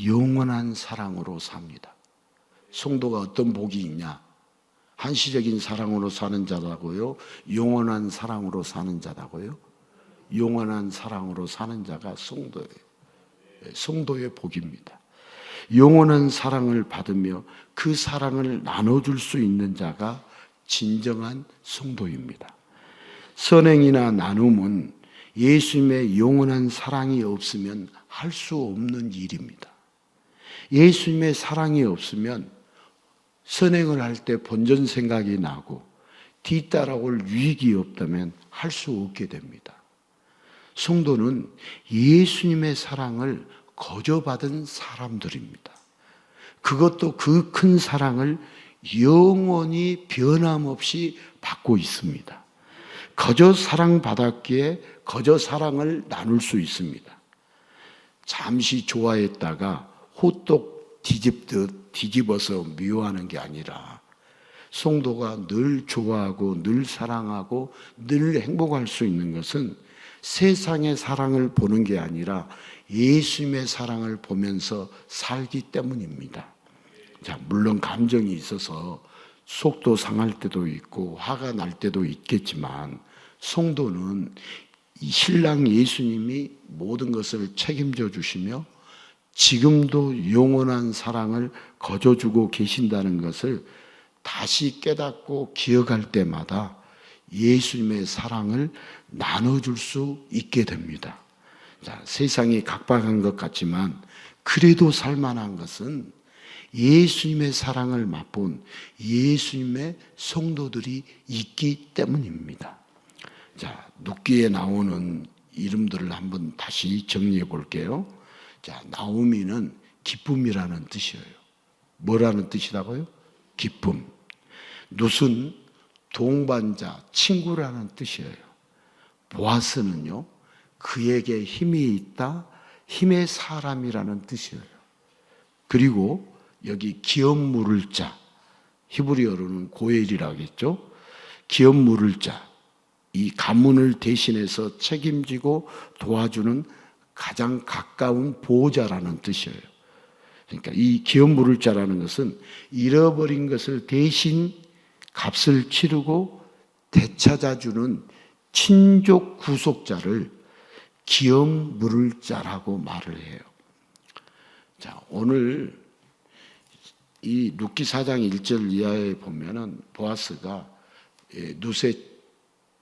영원한 사랑으로 삽니다. 성도가 어떤 복이 있냐? 한시적인 사랑으로 사는 자라고요? 영원한 사랑으로 사는 자라고요? 영원한 사랑으로 사는 자가 성도예요. 성도의 복입니다. 영원한 사랑을 받으며 그 사랑을 나눠줄 수 있는 자가 진정한 성도입니다. 선행이나 나눔은 예수님의 영원한 사랑이 없으면 할 수 없는 일입니다. 예수님의 사랑이 없으면 선행을 할 때 본전 생각이 나고 뒤따라올 유익이 없다면 할 수 없게 됩니다. 성도는 예수님의 사랑을 거저받은 사람들입니다. 그것도 그 큰 사랑을 영원히 변함없이 받고 있습니다. 거저 사랑받았기에 거저 사랑을 나눌 수 있습니다. 잠시 좋아했다가 호떡 뒤집듯 뒤집어서 미워하는 게 아니라 성도가 늘 좋아하고 늘 사랑하고 늘 행복할 수 있는 것은 세상의 사랑을 보는 게 아니라 예수님의 사랑을 보면서 살기 때문입니다. 자, 물론 감정이 있어서 속도 상할 때도 있고 화가 날 때도 있겠지만 성도는 이 신랑 예수님이 모든 것을 책임져 주시며 지금도 영원한 사랑을 거저주고 계신다는 것을 다시 깨닫고 기억할 때마다 예수님의 사랑을 나눠줄 수 있게 됩니다. 자, 세상이 각박한 것 같지만 그래도 살만한 것은 예수님의 사랑을 맛본 예수님의 성도들이 있기 때문입니다. 자, 눕기에 나오는 이름들을 한번 다시 정리해 볼게요. 자, 나오미는 기쁨이라는 뜻이에요. 뭐라는 뜻이라고요? 기쁨. 룻은 동반자, 친구라는 뜻이에요. 보아스는요, 그에게 힘이 있다, 힘의 사람이라는 뜻이에요. 그리고 여기 기업 물을 자, 히브리어로는 고엘이라고 했죠. 기업 물을 자, 이 가문을 대신해서 책임지고 도와주는 가장 가까운 보호자라는 뜻이에요. 그러니까 이 기업 물을 자라는 것은 잃어버린 것을 대신 값을 치르고 되찾아주는 친족 구속자를 기업 물을 자라고 말을 해요. 자, 오늘 이 룻기 4장 1절 이하에 보면은 보아스가 룻의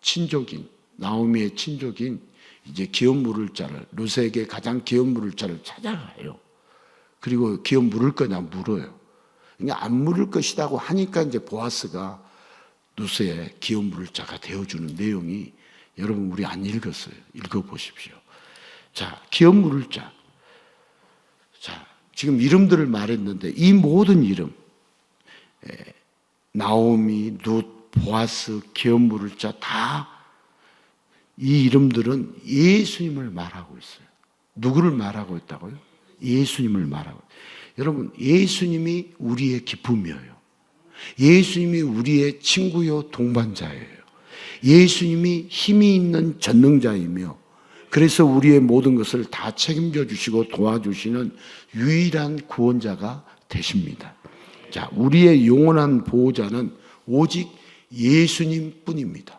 친족인, 나오미의 친족인 이제 기업 물을 자를, 룻에게 가장 기업 물을 자를 찾아가요. 그리고 기업 물을 거냐 물어요. 그러니까 안 물을 것이라고 하니까 이제 보아스가 룻의 기업 물을 자가 되어주는 내용이 여러분 우리 안 읽었어요. 읽어보십시오. 자, 기업 물을 자. 자, 지금 이름들을 말했는데 이 모든 이름, 나오미, 룻, 보아스, 기업 물을 자 다 이 이름들은 예수님을 말하고 있어요. 누구를 말하고 있다고요? 예수님을 말하고, 여러분, 예수님이 우리의 기쁨이에요. 예수님이 우리의 친구요 동반자예요. 예수님이 힘이 있는 전능자이며, 그래서 우리의 모든 것을 다 책임져 주시고 도와주시는 유일한 구원자가 되십니다. 자, 우리의 영원한 보호자는 오직 예수님 뿐입니다.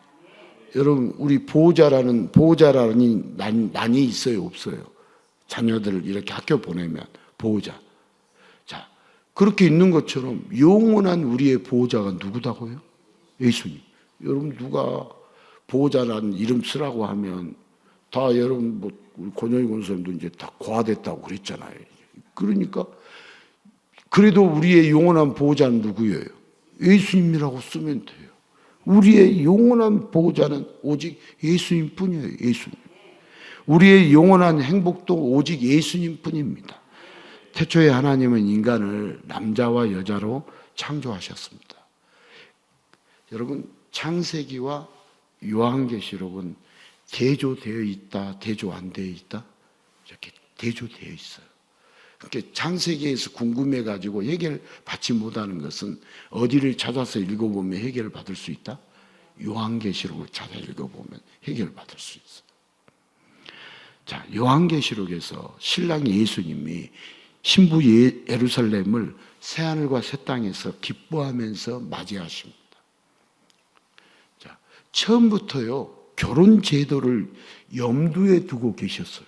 여러분, 우리 보호자라는 난이 있어요, 없어요? 자녀들을 이렇게 학교 보내면 보호자. 자, 그렇게 있는 것처럼 영원한 우리의 보호자가 누구다고요? 예수님. 여러분, 누가 보호자라는 이름 쓰라고 하면 다 여러분, 뭐 우리 권영희 권사님도 이제 다 고아됐다고 그랬잖아요. 그러니까 그래도 우리의 영원한 보호자는 누구예요? 예수님이라고 쓰면 돼요. 우리의 영원한 보호자는 오직 예수님 뿐이에요. 예수님. 우리의 영원한 행복도 오직 예수님 뿐입니다. 태초에 하나님은 인간을 남자와 여자로 창조하셨습니다. 여러분, 창세기와 요한계시록은 대조되어 있다, 대조 안 되어 있다? 이렇게 대조되어 있어요. 그러니까 창세기에서 궁금해가지고 해결받지 못하는 것은 어디를 찾아서 읽어보면 해결을 받을 수 있다? 요한계시록을 찾아 읽어보면 해결받을 수 있어요. 자, 요한계시록에서 신랑 예수님이 신부 예루살렘을 새하늘과 새 땅에서 기뻐하면서 맞이하십니다. 자, 처음부터요, 결혼 제도를 염두에 두고 계셨어요.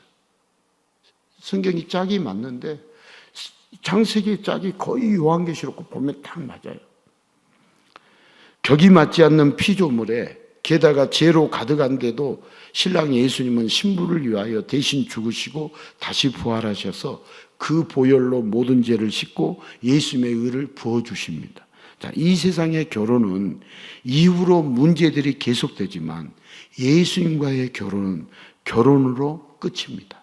성경이 짝이 맞는데 창세기 짝이 거의 요한계시록 보면 딱 맞아요. 격이 맞지 않는 피조물에 게다가 죄로 가득한데도 신랑 예수님은 신부를 위하여 대신 죽으시고 다시 부활하셔서 그 보혈로 모든 죄를 씻고 예수님의 의를 부어주십니다. 자, 이 세상의 결혼은 이후로 문제들이 계속되지만 예수님과의 결혼은 결혼으로 끝입니다.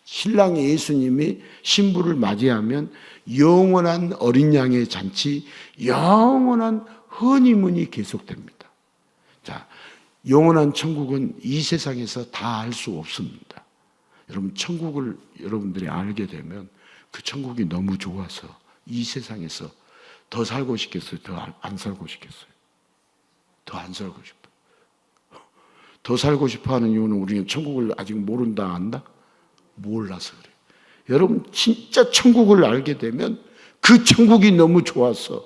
신랑 예수님이 신부를 맞이하면 영원한 어린 양의 잔치, 영원한 허니문이 계속됩니다. 자, 영원한 천국은 이 세상에서 다 알 수 없습니다. 여러분, 천국을 여러분들이 알게 되면 그 천국이 너무 좋아서 이 세상에서 더 살고 싶겠어요? 더 안 살고 싶겠어요? 더 안 살고 싶어요. 더 살고 싶어 하는 이유는 우리는 천국을 아직 모른다, 안다? 몰라서 그래요. 여러분, 진짜 천국을 알게 되면 그 천국이 너무 좋아서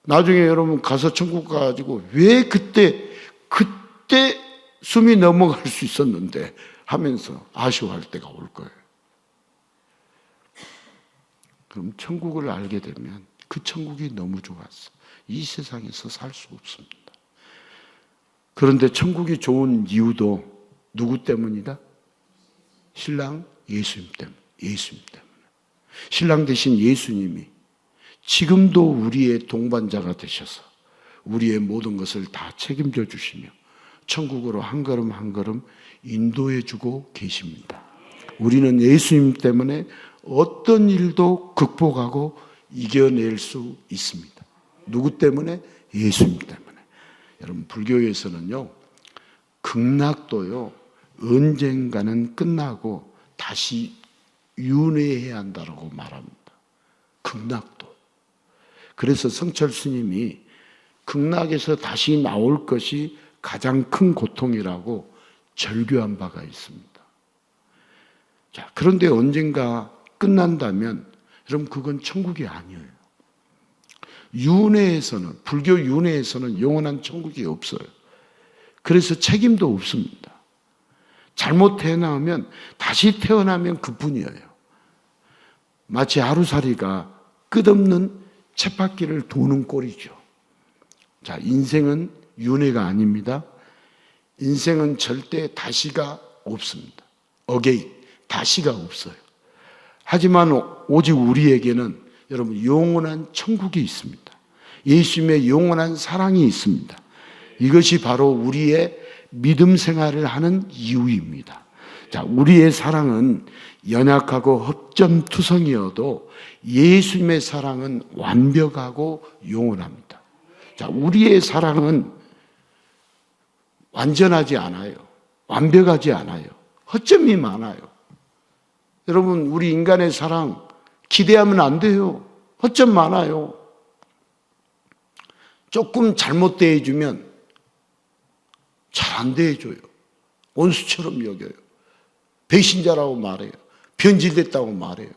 나중에 여러분 가서 천국 가가지고 왜 그때 숨이 넘어갈 수 있었는데 하면서 아쉬워할 때가 올 거예요. 그럼 천국을 알게 되면 그 천국이 너무 좋았어. 이 세상에서 살 수 없습니다. 그런데 천국이 좋은 이유도 누구 때문이다? 신랑 예수님 때문에. 예수님 때문에. 신랑 대신 예수님이 지금도 우리의 동반자가 되셔서 우리의 모든 것을 다 책임져 주시며 천국으로 한 걸음 한 걸음 인도해 주고 계십니다. 우리는 예수님 때문에 어떤 일도 극복하고 이겨낼 수 있습니다. 누구 때문에? 예수님 때문에. 여러분, 불교에서는요, 극락도요, 언젠가는 끝나고 다시 윤회해야 한다고 말합니다. 극락도. 그래서 성철 스님이 극락에서 다시 나올 것이 가장 큰 고통이라고 절규한 바가 있습니다. 자, 그런데 언젠가 끝난다면 여러분, 그건 천국이 아니에요. 윤회에서는, 불교 윤회에서는 영원한 천국이 없어요. 그래서 책임도 없습니다. 잘못 태어나면 다시 태어나면 그뿐이에요. 마치 하루살이가 끝없는 쳇바퀴를 도는 꼴이죠. 자, 인생은 윤회가 아닙니다. 인생은 절대 다시가 없습니다. 어게인, 다시가 없어요. 하지만 오직 우리에게는 여러분 영원한 천국이 있습니다. 예수님의 영원한 사랑이 있습니다. 이것이 바로 우리의 믿음 생활을 하는 이유입니다. 자, 우리의 사랑은 연약하고 흡전투성이어도 예수님의 사랑은 완벽하고 영원합니다. 자, 우리의 사랑은 완전하지 않아요. 완벽하지 않아요. 허점이 많아요. 여러분, 우리 인간의 사랑 기대하면 안 돼요. 허점 많아요. 조금 잘못 대해주면 잘 안 대해줘요. 원수처럼 여겨요. 배신자라고 말해요. 변질됐다고 말해요.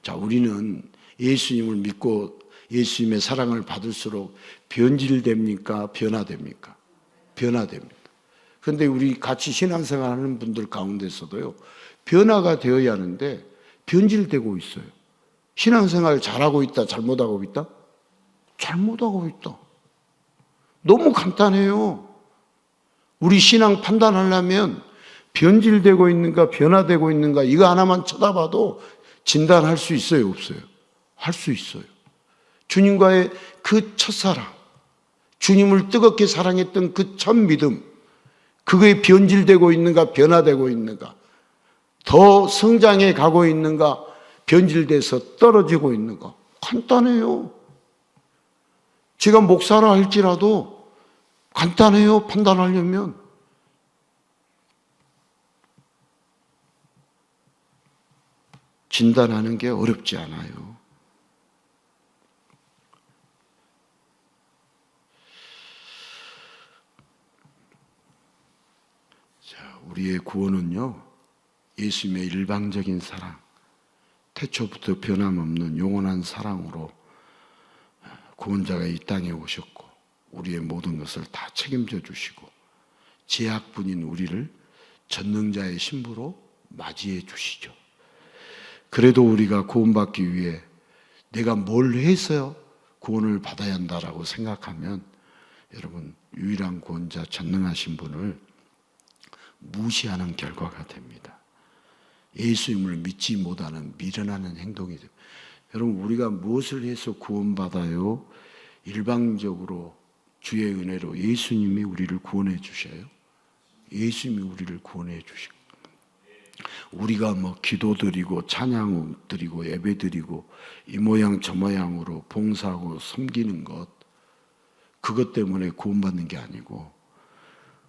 자, 우리는 예수님을 믿고 예수님의 사랑을 받을수록 변질됩니까? 변화됩니까? 변화됩니다. 그런데 우리 같이 신앙생활 하는 분들 가운데서도요, 변화가 되어야 하는데 변질되고 있어요. 신앙생활 잘하고 있다, 잘못하고 있다? 잘못하고 있다. 너무 간단해요. 우리 신앙 판단하려면 변질되고 있는가, 변화되고 있는가, 이거 하나만 쳐다봐도 진단할 수 있어요, 없어요? 할 수 있어요. 주님과의 그 첫사랑, 주님을 뜨겁게 사랑했던 그 첫 믿음, 그거에 변질되고 있는가, 변화되고 있는가, 더 성장해 가고 있는가, 변질돼서 떨어지고 있는가, 간단해요. 제가 목사라 할지라도 간단해요, 판단하려면. 진단하는 게 어렵지 않아요. 자, 우리의 구원은요, 예수님의 일방적인 사랑, 태초부터 변함없는 영원한 사랑으로 구원자가 이 땅에 오셨고 우리의 모든 것을 다 책임져 주시고 죄악분인 우리를 전능자의 신부로 맞이해 주시죠. 그래도 우리가 구원받기 위해 내가 뭘 해서 구원을 받아야 한다라고 생각하면 여러분, 유일한 구원자 전능하신 분을 무시하는 결과가 됩니다. 예수님을 믿지 못하는 미련하는 행동이 됩니다. 여러분, 우리가 무엇을 해서 구원받아요? 일방적으로 주의 은혜로 예수님이 우리를 구원해 주셔요. 예수님이 우리를 구원해 주시고, 우리가 뭐 기도드리고 찬양 드리고 예배 드리고 이 모양 저 모양으로 봉사하고 섬기는 것, 그것 때문에 구원받는 게 아니고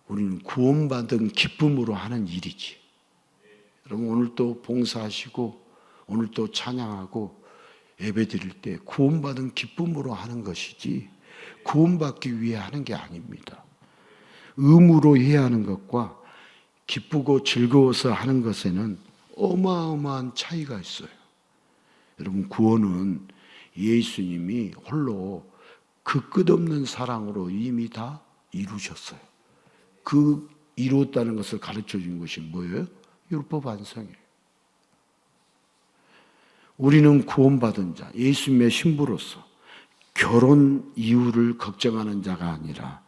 우리는 구원받은 기쁨으로 하는 일이지. 여러분, 오늘 또 봉사하시고 오늘 또 찬양하고 예배 드릴 때 구원받은 기쁨으로 하는 것이지 구원받기 위해 하는 게 아닙니다. 의무로 해야 하는 것과 기쁘고 즐거워서 하는 것에는 어마어마한 차이가 있어요. 여러분, 구원은 예수님이 홀로 그 끝없는 사랑으로 이미 다 이루셨어요. 그 이루었다는 것을 가르쳐 준 것이 뭐예요? 율법 완성이에요. 우리는 구원받은 자, 예수님의 신부로서 결혼 이유를 걱정하는 자가 아니라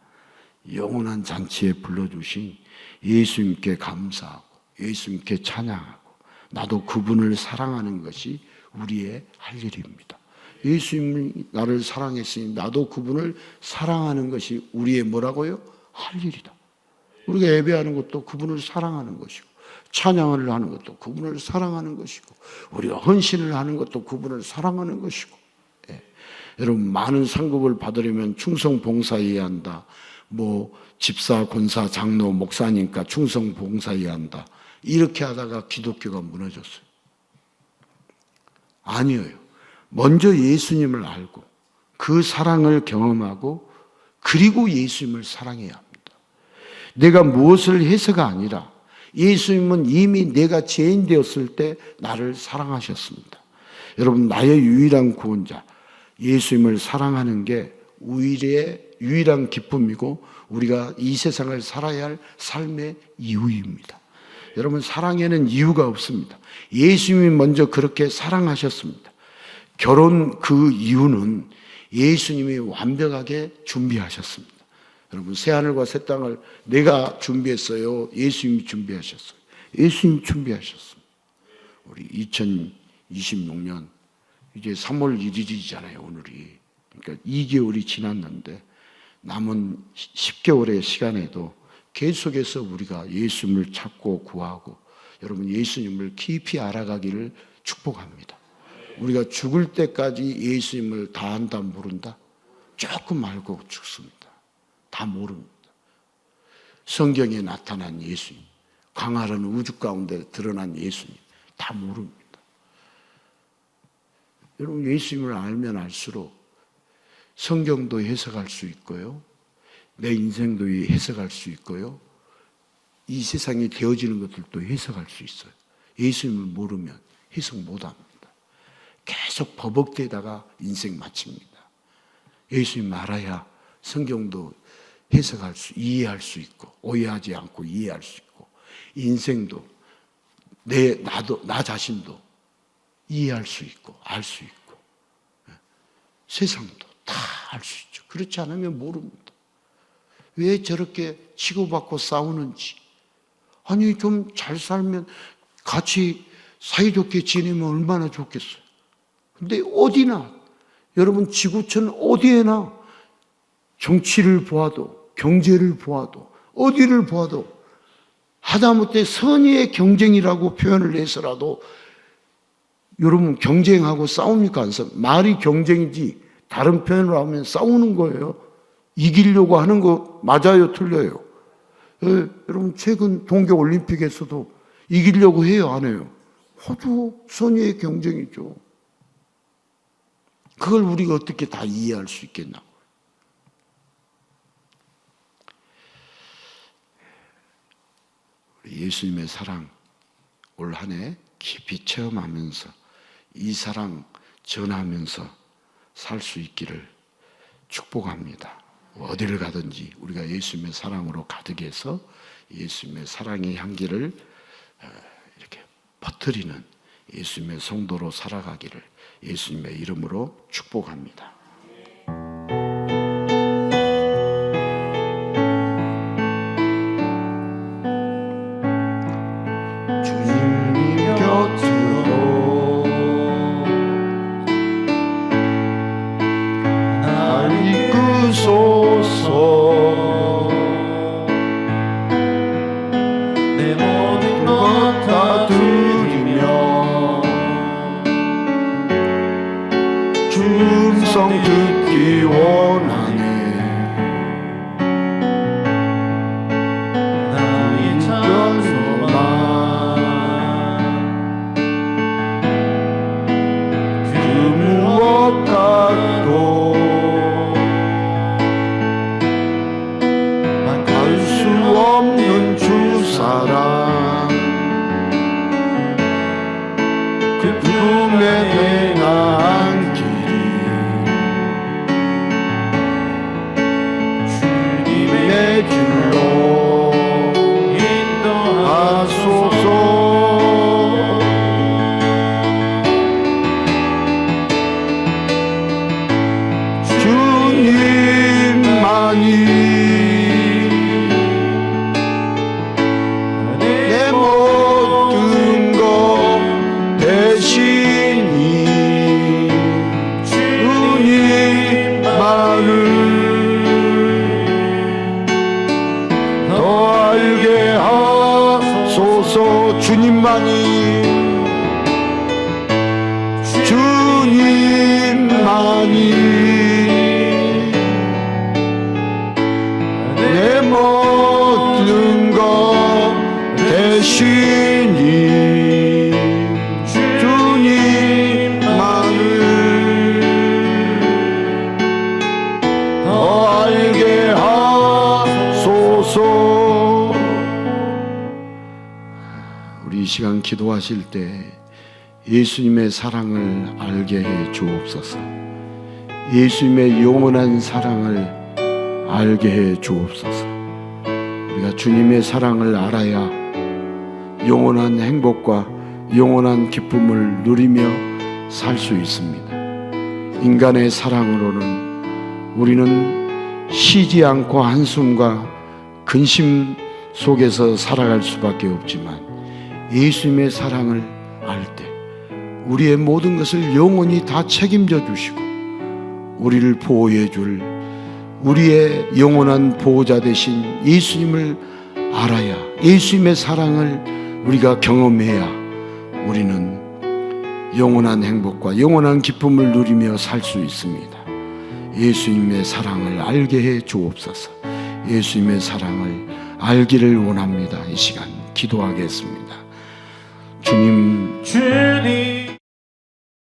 영원한 잔치에 불러주신 예수님께 감사하고 예수님께 찬양하고 나도 그분을 사랑하는 것이 우리의 할 일입니다. 예수님이 나를 사랑했으니 나도 그분을 사랑하는 것이 우리의 뭐라고요? 할 일이다. 우리가 예배하는 것도 그분을 사랑하는 것이고 찬양을 하는 것도 그분을 사랑하는 것이고 우리가 헌신을 하는 것도 그분을 사랑하는 것이고. 예. 여러분, 많은 상급을 받으려면 충성 봉사해야 한다. 뭐 집사, 권사, 장로, 목사니까 충성 봉사해야 한다. 이렇게 하다가 기독교가 무너졌어요. 아니에요. 먼저 예수님을 알고 그 사랑을 경험하고 그리고 예수님을 사랑해야 합니다. 내가 무엇을 해서가 아니라 예수님은 이미 내가 죄인 되었을 때 나를 사랑하셨습니다. 여러분, 나의 유일한 구원자 예수님을 사랑하는 게 우리의 유일한 기쁨이고 우리가 이 세상을 살아야 할 삶의 이유입니다. 여러분, 사랑에는 이유가 없습니다. 예수님이 먼저 그렇게 사랑하셨습니다. 결혼 그 이유는 예수님이 완벽하게 준비하셨습니다. 여러분, 새하늘과 새 땅을 내가 준비했어요? 예수님이 준비하셨어요? 예수님이 준비하셨습니다. 우리 2026년 이제 3월 1일이잖아요, 오늘이. 그러니까 2개월이 지났는데 남은 10개월의 시간에도 계속해서 우리가 예수님을 찾고 구하고 여러분, 예수님을 깊이 알아가기를 축복합니다. 우리가 죽을 때까지 예수님을 다 안다 모른다? 조금 알고 죽습니다. 다 모릅니다. 성경에 나타난 예수님, 광활한 우주 가운데 드러난 예수님 다 모릅니다. 여러분, 예수님을 알면 알수록 성경도 해석할 수 있고요, 내 인생도 해석할 수 있고요, 이 세상에 되어지는 것들도 해석할 수 있어요. 예수님을 모르면 해석 못합니다. 계속 버벅대다가 인생 마칩니다. 예수님 알아야 성경도 해석할 수, 이해할 수 있고, 오해하지 않고 이해할 수 있고, 인생도 나 자신도 이해할 수 있고 알 수 있고, 세상도 다 알 수 있죠. 그렇지 않으면 모릅니다. 왜 저렇게 치고받고 싸우는지. 아니, 좀 잘 살면 같이 사이좋게 지내면 얼마나 좋겠어요. 근데 어디나, 여러분, 지구촌 어디에나 정치를 보아도, 경제를 보아도, 어디를 보아도 하다못해 선의의 경쟁이라고 표현을 해서라도 여러분, 경쟁하고 싸웁니까? 안 싸웁니까? 말이 경쟁이지 다른 표현으로 하면 싸우는 거예요. 이기려고 하는 거 맞아요, 틀려요? 여러분, 최근 동계올림픽에서도 이기려고 해요, 안 해요? 호주 선의의 경쟁이죠. 그걸 우리가 어떻게 다 이해할 수 있겠나? 예수님의 사랑 올 한 해 깊이 체험하면서 이 사랑 전하면서 살 수 있기를 축복합니다. 어디를 가든지 우리가 예수님의 사랑으로 가득해서 예수님의 사랑의 향기를 이렇게 퍼뜨리는 예수님의 성도로 살아가기를 예수님의 이름으로 축복합니다. 주님 곁으로 날 이끄소서. 내 모든 것 다 드리며 주 음성 듣기 원하네. 나의 찬송만 그 무엇과도 알 수 없는 주 사랑, 그 품에 행한 길이 주님의 길로 인도하소서. 주님만이 내 모든 것 대신이 주님만을 더 알게 하소서. 주님만이 내 모든 것 대신이 주님만을 더 알게 하소서. 우리 이 시간 기도하실 때 예수님의 사랑을 알게 해 주옵소서. 예수님의 영원한 사랑을 알게 해 주옵소서. 우리가 주님의 사랑을 알아야 영원한 행복과 영원한 기쁨을 누리며 살 수 있습니다. 인간의 사랑으로는 우리는 쉬지 않고 한숨과 근심 속에서 살아갈 수밖에 없지만 예수님의 사랑을 알 때 우리의 모든 것을 영원히 다 책임져 주시고 우리를 보호해 줄 우리의 영원한 보호자 되신 예수님을 알아야, 예수님의 사랑을 우리가 경험해야 우리는 영원한 행복과 영원한 기쁨을 누리며 살 수 있습니다. 예수님의 사랑을 알게 해 주옵소서. 예수님의 사랑을 알기를 원합니다. 이 시간 기도하겠습니다. 주님, 주님